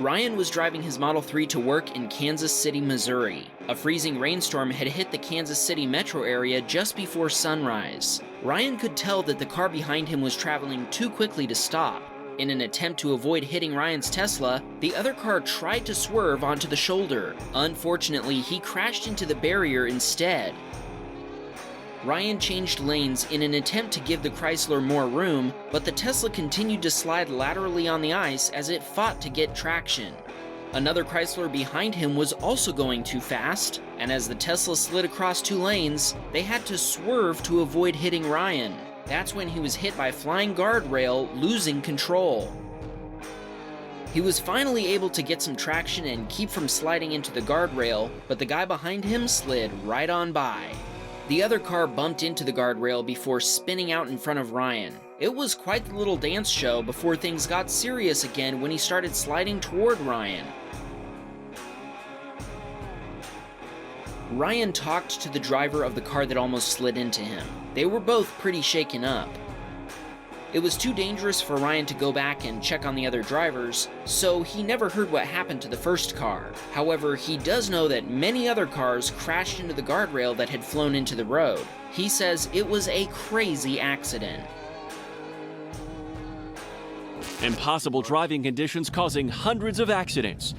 Ryan was driving his Model 3 to work in Kansas City, Missouri. A freezing rainstorm had hit the Kansas City metro area just before sunrise. Ryan could tell that the car behind him was traveling too quickly to stop. In an attempt to avoid hitting Ryan's Tesla, the other car tried to swerve onto the shoulder. Unfortunately, he crashed into the barrier instead. Ryan changed lanes in an attempt to give the Chrysler more room, but the Tesla continued to slide laterally on the ice as it fought to get traction. Another Chrysler behind him was also going too fast, and as the Tesla slid across two lanes, they had to swerve to avoid hitting Ryan. That's when he was hit by a flying guardrail, losing control. He was finally able to get some traction and keep from sliding into the guardrail, but the guy behind him slid right on by. The other car bumped into the guardrail before spinning out in front of Ryan. It was quite the little dance show before things got serious again when he started sliding toward Ryan. Ryan talked to the driver of the car that almost slid into him. They were both pretty shaken up. It was too dangerous for Ryan to go back and check on the other drivers, so he never heard what happened to the first car. However, he does know that many other cars crashed into the guardrail that had flown into the road. He says it was a crazy accident. Impossible driving conditions causing hundreds of accidents.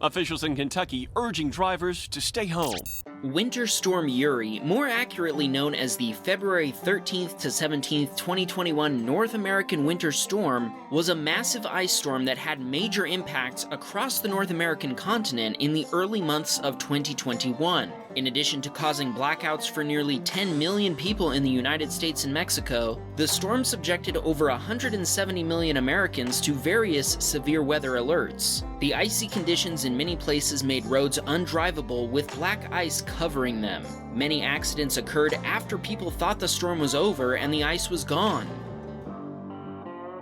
Officials in Kentucky urging drivers to stay home. Winter Storm Uri, more accurately known as the February 13th to 17th, 2021 North American Winter Storm, was a massive ice storm that had major impacts across the North American continent in the early months of 2021. In addition to causing blackouts for nearly 10 million people in the United States and Mexico, the storm subjected over 170 million Americans to various severe weather alerts. The icy conditions in many places made roads undrivable with black ice covering them. Many accidents occurred after people thought the storm was over and the ice was gone.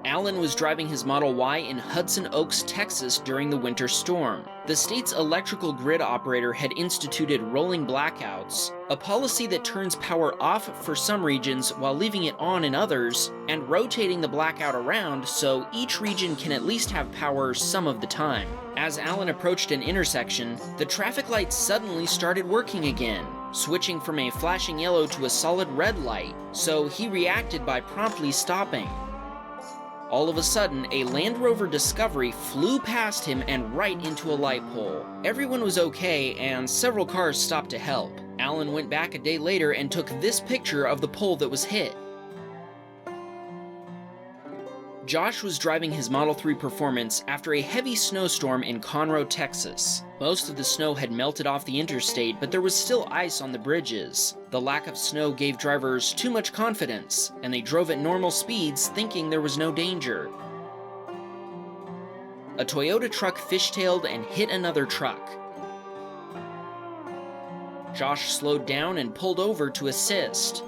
Alan was driving his Model Y in Hudson Oaks, Texas during the winter storm. The state's electrical grid operator had instituted rolling blackouts, a policy that turns power off for some regions while leaving it on in others, and rotating the blackout around so each region can at least have power some of the time. As Alan approached an intersection, the traffic lights suddenly started working again, switching from a flashing yellow to a solid red light, so he reacted by promptly stopping. All of a sudden, a Land Rover Discovery flew past him and right into a light pole. Everyone was okay, and several cars stopped to help. Alan went back a day later and took this picture of the pole that was hit. Josh was driving his Model 3 Performance after a heavy snowstorm in Conroe, Texas. Most of the snow had melted off the interstate, but there was still ice on the bridges. The lack of snow gave drivers too much confidence, and they drove at normal speeds thinking there was no danger. A Toyota truck fishtailed and hit another truck. Josh slowed down and pulled over to assist.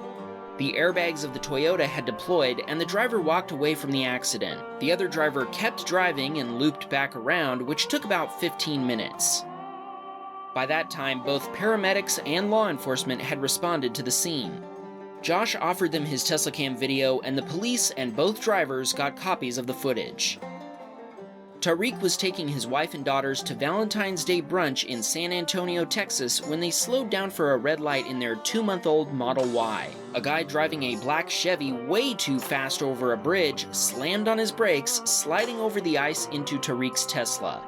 The airbags of the Toyota had deployed, and the driver walked away from the accident. The other driver kept driving and looped back around, which took about 15 minutes. By that time, both paramedics and law enforcement had responded to the scene. Josh offered them his Teslacam video, and the police and both drivers got copies of the footage. Tariq was taking his wife and daughters to Valentine's Day brunch in San Antonio, Texas when they slowed down for a red light in their 2-month-old Model Y. A guy driving a black Chevy way too fast over a bridge slammed on his brakes, sliding over the ice into Tariq's Tesla.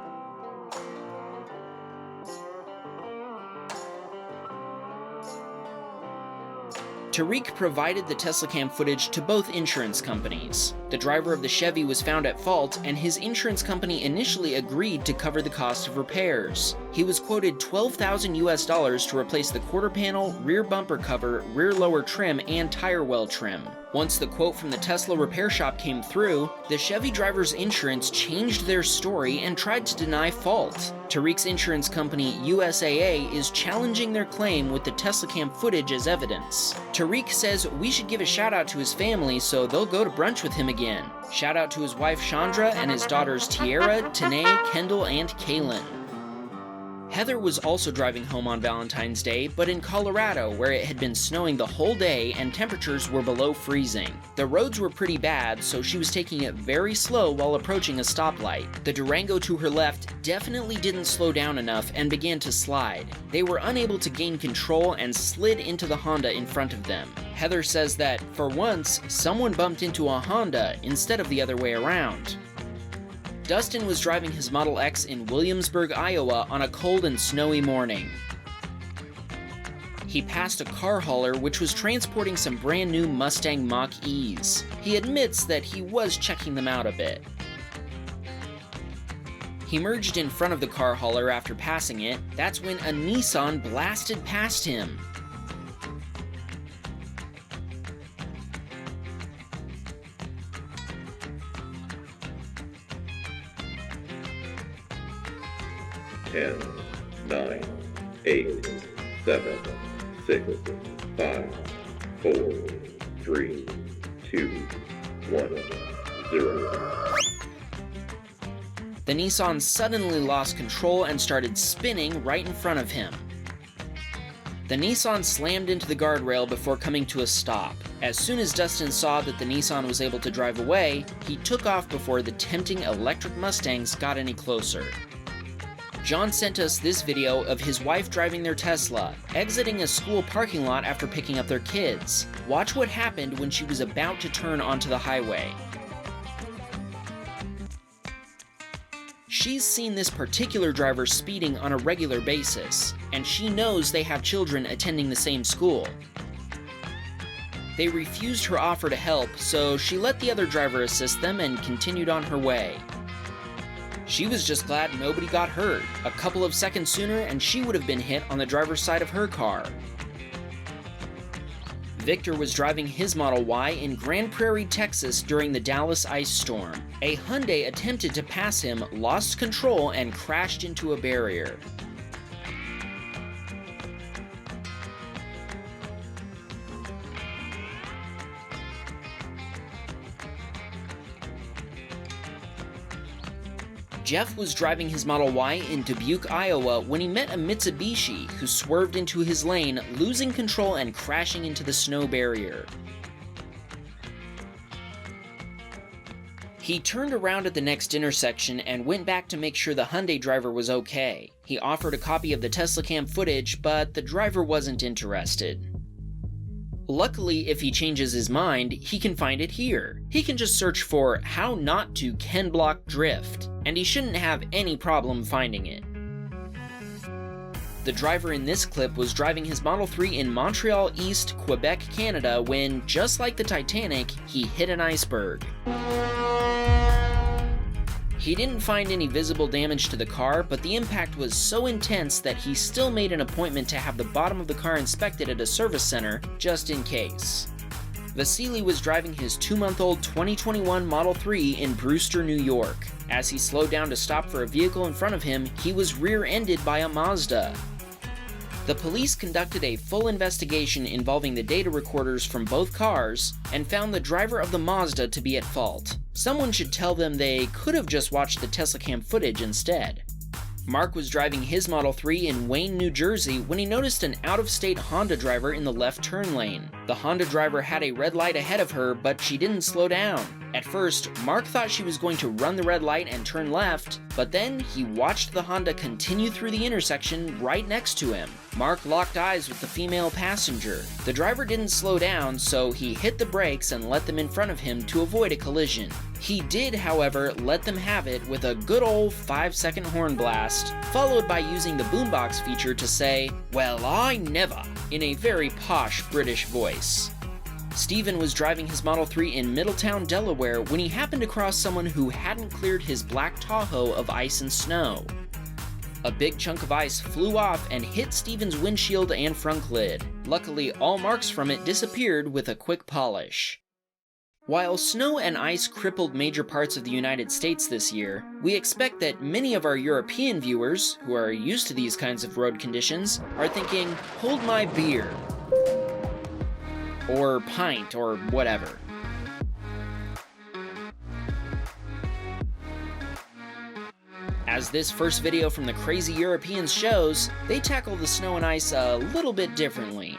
Tariq provided the Teslacam footage to both insurance companies. The driver of the Chevy was found at fault, and his insurance company initially agreed to cover the cost of repairs. He was quoted $12,000 to replace the quarter panel, rear bumper cover, rear lower trim, and tire well trim. Once the quote from the Tesla repair shop came through, the Chevy driver's insurance changed their story and tried to deny fault. Tariq's insurance company, USAA, is challenging their claim with the Teslacam footage as evidence. Tariq says we should give a shout out to his family so they'll go to brunch with him again. Shout out to his wife Chandra and his daughters Tiara, Tanae, Kendall, and Kaylin. Heather was also driving home on Valentine's Day, but in Colorado, where it had been snowing the whole day and temperatures were below freezing. The roads were pretty bad, so she was taking it very slow while approaching a stoplight. The Durango to her left definitely didn't slow down enough and began to slide. They were unable to gain control and slid into the Honda in front of them. Heather says that, for once, someone bumped into a Honda instead of the other way around. Dustin was driving his Model X in Williamsburg, Iowa on a cold and snowy morning. He passed a car hauler which was transporting some brand new Mustang Mach-E's. He admits that he was checking them out a bit. He merged in front of the car hauler after passing it. That's when a Nissan blasted past him. Ten, 9, 8, 7, 6, 5, 4, 3, 2, 1, 0. The Nissan suddenly lost control and started spinning right in front of him. The Nissan slammed into the guardrail before coming to a stop. As soon as Dustin saw that the Nissan was able to drive away, he took off before the tempting electric Mustangs got any closer. John sent us this video of his wife driving their Tesla, exiting a school parking lot after picking up their kids. Watch what happened when she was about to turn onto the highway. She's seen this particular driver speeding on a regular basis, and she knows they have children attending the same school. They refused her offer to help, so she let the other driver assist them and continued on her way. She was just glad nobody got hurt. A couple of seconds sooner and she would have been hit on the driver's side of her car. Victor was driving his Model Y in Grand Prairie, Texas during the Dallas ice storm. A Hyundai attempted to pass him, lost control, and crashed into a barrier. Jeff was driving his Model Y in Dubuque, Iowa when he met a Mitsubishi who swerved into his lane, losing control and crashing into the snow barrier. He turned around at the next intersection and went back to make sure the Hyundai driver was okay. He offered a copy of the Teslacam footage, but the driver wasn't interested. Luckily, if he changes his mind, he can find it here. He can just search for "how not to Ken Block drift," and he shouldn't have any problem finding it. The driver in this clip was driving his Model 3 in Montreal East, Quebec, Canada when, just like the Titanic, he hit an iceberg. He didn't find any visible damage to the car, but the impact was so intense that he still made an appointment to have the bottom of the car inspected at a service center, just in case. Vasily was driving his 2-month-old 2021 Model 3 in Brewster, New York. As he slowed down to stop for a vehicle in front of him, he was rear-ended by a Mazda. The police conducted a full investigation involving the data recorders from both cars and found the driver of the Mazda to be at fault. Someone should tell them they could have just watched the Teslacam footage instead. Mark was driving his Model 3 in Wayne, New Jersey when he noticed an out-of-state Honda driver in the left turn lane. The Honda driver had a red light ahead of her, but she didn't slow down. At first, Mark thought she was going to run the red light and turn left, but then he watched the Honda continue through the intersection right next to him. Mark locked eyes with the female passenger. The driver didn't slow down, so he hit the brakes and let them in front of him to avoid a collision. He did, however, let them have it with a good old 5-second horn blast, followed by using the boombox feature to say, "Well, I never," in a very posh British voice. Stephen was driving his Model 3 in Middletown, Delaware when he happened across someone who hadn't cleared his black Tahoe of ice and snow. A big chunk of ice flew off and hit Stephen's windshield and front lid. Luckily, all marks from it disappeared with a quick polish. While snow and ice crippled major parts of the United States this year, we expect that many of our European viewers, who are used to these kinds of road conditions, are thinking, "Hold my beer," or pint, or whatever. As this first video from the Crazy Europeans shows, they tackle the snow and ice a little bit differently.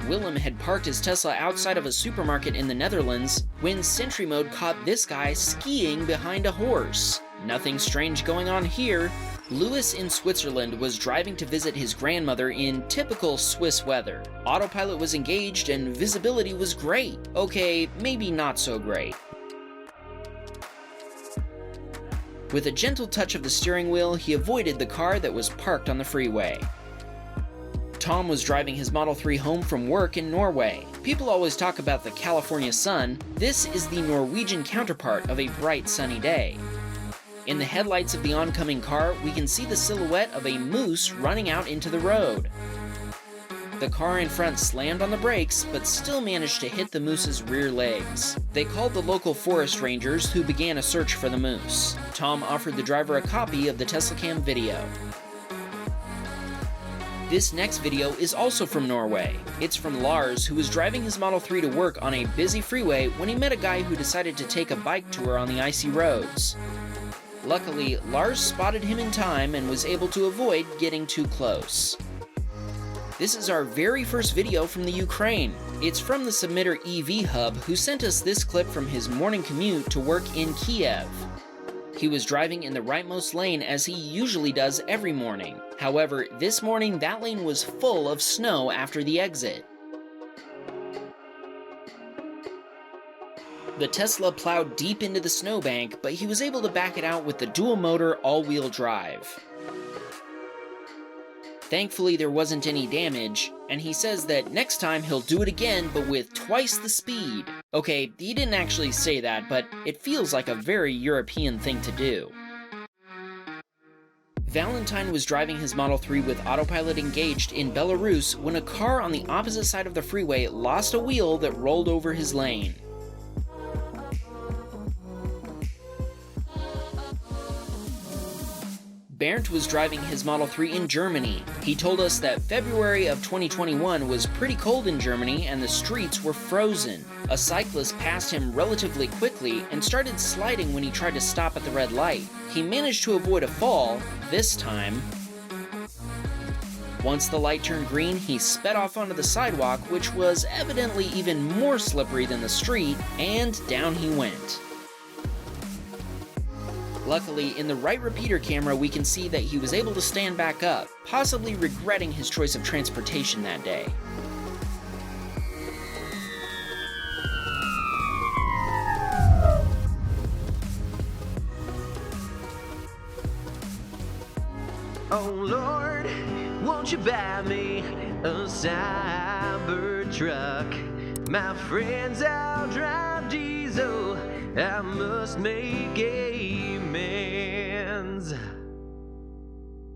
Willem had parked his Tesla outside of a supermarket in the Netherlands when Sentry Mode caught this guy skiing behind a horse. Nothing strange going on here. Louis in Switzerland was driving to visit his grandmother in typical Swiss weather. Autopilot was engaged and visibility was great. Okay, maybe not so great. With a gentle touch of the steering wheel, he avoided the car that was parked on the freeway. Tom was driving his Model 3 home from work in Norway. People always talk about the California sun. This is the Norwegian counterpart of a bright sunny day. In the headlights of the oncoming car, we can see the silhouette of a moose running out into the road. The car in front slammed on the brakes, but still managed to hit the moose's rear legs. They called the local forest rangers, who began a search for the moose. Tom offered the driver a copy of the Teslacam video. This next video is also from Norway. It's from Lars, who was driving his Model 3 to work on a busy freeway when he met a guy who decided to take a bike tour on the icy roads. Luckily, Lars spotted him in time and was able to avoid getting too close. This is our very first video from the Ukraine. It's from the submitter EV Hub, who sent us this clip from his morning commute to work in Kiev. He was driving in the rightmost lane as he usually does every morning. However, this morning that lane was full of snow after the exit. The Tesla plowed deep into the snowbank, but he was able to back it out with the dual-motor all-wheel drive. Thankfully, there wasn't any damage, and he says that next time he'll do it again, but with twice the speed. Okay, he didn't actually say that, but it feels like a very European thing to do. Valentine was driving his Model 3 with autopilot engaged in Belarus when a car on the opposite side of the freeway lost a wheel that rolled over his lane. Bernd was driving his Model 3 in Germany. He told us that February of 2021 was pretty cold in Germany and the streets were frozen. A cyclist passed him relatively quickly and started sliding when he tried to stop at the red light. He managed to avoid a fall, this time. Once the light turned green, he sped off onto the sidewalk, which was evidently even more slippery than the street, and down he went. Luckily, in the right repeater camera, we can see that he was able to stand back up, possibly regretting his choice of transportation that day. Oh Lord, won't you buy me a Cybertruck? My friends all drive diesel, I must make amends.